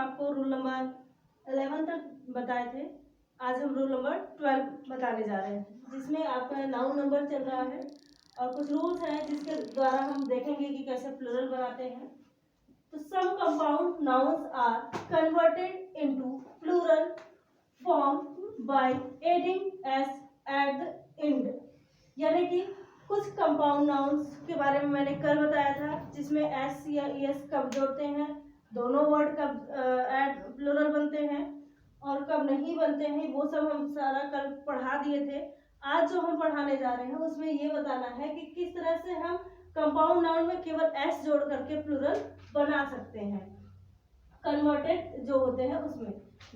आपको rule number 11 तक बताए थे। आज हम रूल नंबर 12 बताने जा रहे हैं, जिसमें आपका नाउन नंबर चल रहा है और कुछ रूल्स हैं जिसके द्वारा हम देखेंगे कि कैसे प्लूरल बनाते हैं। तो some compound nouns are converted into plural form by adding s at the end. यानी कि कुछ कंपाउंड नाउन्स के बारे में मैंने कल बताया था, जिसमें एस या एस कब जोड़ते हैं, दोनों वर्ड कब प्लूरल बनते हैं और कब नहीं बनते हैं, वो सब हम सारा कल पढ़ा दिए थे। आज जो हम पढ़ाने जा रहे हैं उसमें ये बताना है कि किस तरह से हम कंपाउंड नाउन में केवल एस जोड़ करके प्लूरल बना सकते हैं, कन्वर्टेड जो होते हैं उसमें।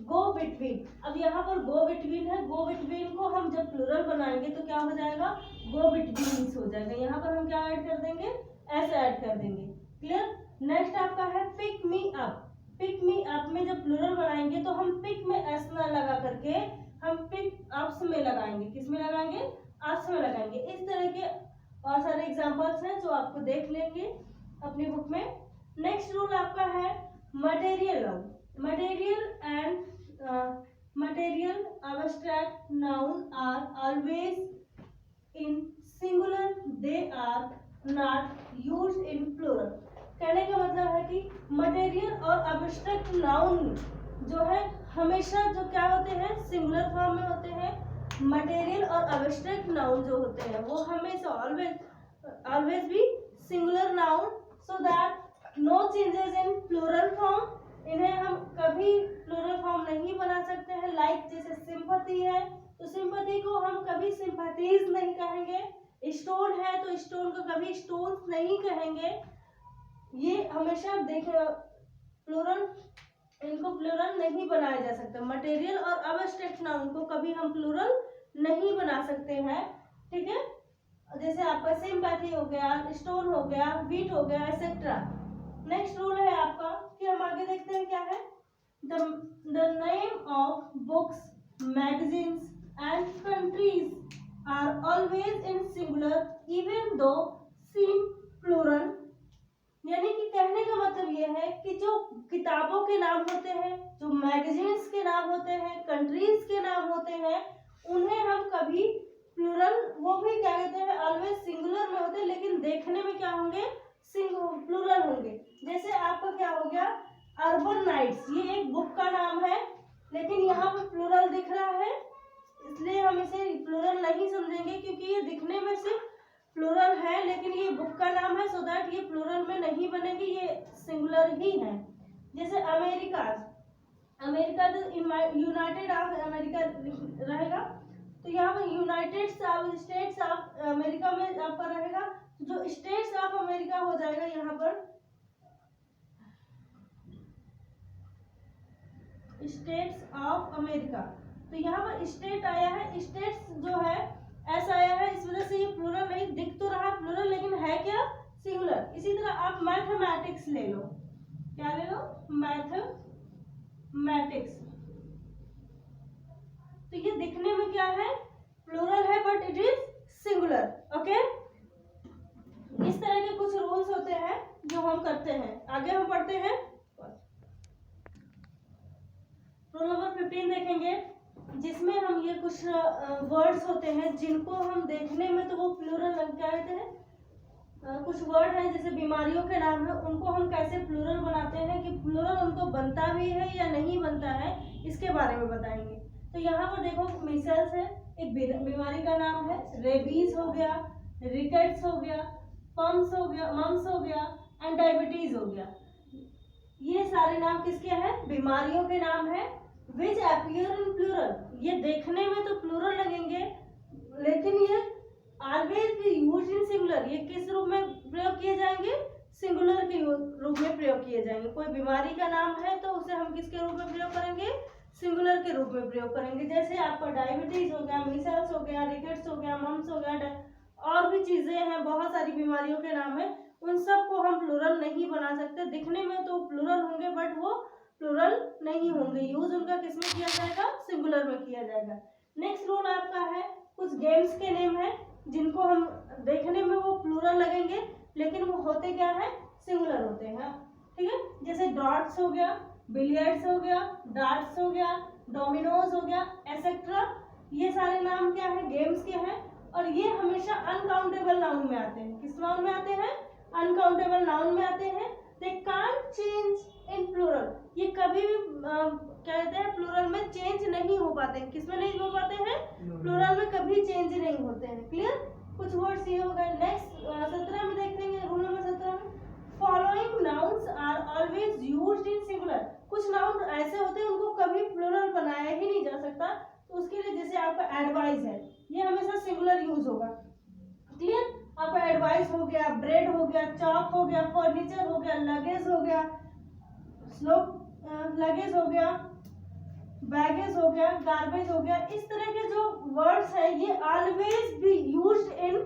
गो बिटवीन, अब यहाँ पर गो बिटवीन है, गो बिटवीन को हम जब प्लूरल बनाएंगे तो क्या हो जाएगा, गो बिटवीन हो जाएगा। यहाँ पर हम क्या ऐड कर देंगे, एस ऐड कर देंगे। क्लियर। नेक्स्ट आपका है pick me up. Pick me up में जब प्लूरल बनाएंगे तो हम पिक में एस ना लगा करके हम पिक अप्स में लगाएंगे। किस में लगाएंगे, अप्स में लगाएंगे। इस तरह के और सारे एग्जांपल्स हैं जो आपको देख लेंगे अपनी बुक में। नेक्स्ट रूल आपका है material noun. Material and material abstract noun are always in singular, they are not used in plural। कहने का मतलब है कि मटेरियल और abstract noun जो है हमेशा जो क्या होते हैं, सिंगुलर फॉर्म में होते हैं। मटेरियल और abstract noun जो होते हैं वो हमेशा always be singular noun, so that no changes in plural form. इन्हें हम कभी प्लूरल फॉर्म नहीं बना सकते हैं। लाइक जैसे सिंपैथी है तो सिंपैथी को हम कभी सिंपैथीज नहीं कहेंगे। स्टोन है तो स्टोन को कभी स्टोन्स नहीं कहेंगे। ये हमेशा देखिए प्लूरल, इनको प्लूरल नहीं बनाया जा सकता। मटेरियल और अब्स्ट्रैक्ट नाउन को कभी हम प्लूरल नहीं बना सकते हैं। ठीक है, जैसे आपका सिंपैथी हो गया, स्टोन हो गया, वीट हो गया, एक्सेट्रा। नेक्स्ट रूल है आपका कि हम आगे देखते हैं क्या है। The name of books, magazines and countries are always in singular even though seem plural. यानी कि कहने का मतलब ये है कि जो किताबों के नाम होते हैं, जो मैगजीन्स के नाम होते हैं, कंट्रीज के नाम होते हैं, उन्हें हम कभी प्लूरल, वो भी क्या कहते हैं, ऑलवेज सिंगुलर में होते हैं, लेकिन देखने में क्या होंगे, प्लूरल होंगे। जैसे आपका क्या हो गया, अर्बन नाइट्स, ये एक बुक का नाम है लेकिन यहाँ पे प्लूरल दिख रहा है, इसलिए हम इसे प्लूरल नहीं समझेंगे क्योंकि ये दिखने में सिर्फ प्लूरल है लेकिन ये बुक का नाम है, सो दैट ये प्लूरल में नहीं बनेगी, ये सिंगुलर ही है। जैसे अमेरिका, अमेरिका तो यूनाइटेड ऑफ अमेरिका रहेगा, तो यहाँ पर यूनाइटेड स्टेट्स ऑफ अमेरिका में आपका रहेगा, जो स्टेट्स ऑफ अमेरिका हो जाएगा यहाँ पर स्टेट्स ऑफ अमेरिका। तो यहाँ पर स्टेट आया है, स्टेट्स जो है ऐसा आया है, इस वजह से ये प्लूरल नहीं दिख तो रहा प्लूरल, लेकिन है क्या, सिंगुलर। इसी तरह आप मैथमेटिक्स ले लो, क्या ले लो, मैथमेटिक्स, तो ये दिखने में क्या है, प्लूरल है but it is singular. Okay, इस तरह के कुछ रूल्स होते हैं जो हम करते हैं। आगे हम पढ़ते हैं रूल नंबर 15 देखेंगे, जिसमें हम ये कुछ वर्ड्स होते हैं जिनको हम देखने में तो वो प्लूरल क्या कहते हैं, कुछ वर्ड हैं जैसे बीमारियों के नाम है, उनको हम कैसे प्लूरल बनाते हैं, कि प्लूरल उनको बनता भी है या नहीं बनता है, इसके बारे में बताएंगे। तो यहाँ पर देखो मीजल्स है, एक बीमारी का नाम है, रेबीज हो गया, रिकेट्स हो गया, मम्स हो गया एंड डायबिटीज हो गया। ये सारे नाम किसके हैं, बीमारियों के नाम है। विच अपीयर इन प्लूरल, ये देखने में तो प्लूरल लगेंगे लेकिन ये always be used in singular. ये किस रूप में प्रयोग किए जाएंगे, सिंगुलर के रूप में प्रयोग किए जाएंगे। कोई बीमारी का नाम है तो उसे हम किसके रूप में प्रयोग करेंगे, सिंगुलर के रूप में प्रयोग करेंगे। जैसे आपका डायबिटीज हो गया, मीजल्स हो गया, रिकेट्स हो गया, मम्स हो गया, और भी चीजें हैं, बहुत सारी बीमारियों के नाम है, उन सब को हम प्लूरल नहीं बना सकते। दिखने में तो प्लूरल होंगे बट वो प्लूरल नहीं होंगे। यूज उनका किसमें किया जाएगा, सिंगुलर में किया जाएगा। नेक्स्ट रूल आपका है, कुछ गेम्स के नेम है जिनको हम देखने में वो प्लूरल लगेंगे लेकिन वो होते क्या है, सिंगुलर होते हैं। ठीक है, जैसे ड्रॉट्स हो गया, बिलियर्ड्स हो गया, डार्ट्स हो गया, डोमिनोज हो गया, एसेट्रा। ये सारे नाम क्या है, गेम्स के हैं, और ये हमेशा अनकाउंटेबल नाउन में आते हैं। किस नाउन में आते हैं, अनकाउंटेबल नाउन में आते हैं। They can't change in plural, ये कभी भी क्या कहते हैं, प्लूरल में चेंज नहीं हो पाते हैं। किसमें नहीं हो पाते हैं, प्लूरल में कभी चेंज नहीं होते हैं। क्लियर, कुछ वर्ड्स ये हो गए। नेक्स्ट 17 में देखेंगे, रूल नंबर 17 में, following nouns are always used in singular. कुछ नाउन ऐसे होते हैं उनको कभी प्लूरल बनाया ही नहीं जा सकता, तो उसके लिए जैसे आपका एडवाइस है, ये हमेशा सिंगुलर यूज होगा। क्लियर, आपका एडवाइस हो गया, ब्रेड हो गया, चॉक हो गया, फर्नीचर हो गया, लगेज हो गया, लगेज हो गया, बैगेज हो गया, गार्बेज हो गया। इस तरह के जो वर्ड्स है ये always be used in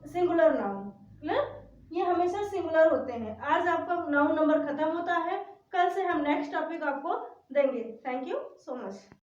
singular noun. Clear, ये हमेशा सिंगुलर होते हैं। आज आपका नाउन नंबर खत्म होता है, कल से हम नेक्स्ट टॉपिक आपको देंगे। Thank you so much.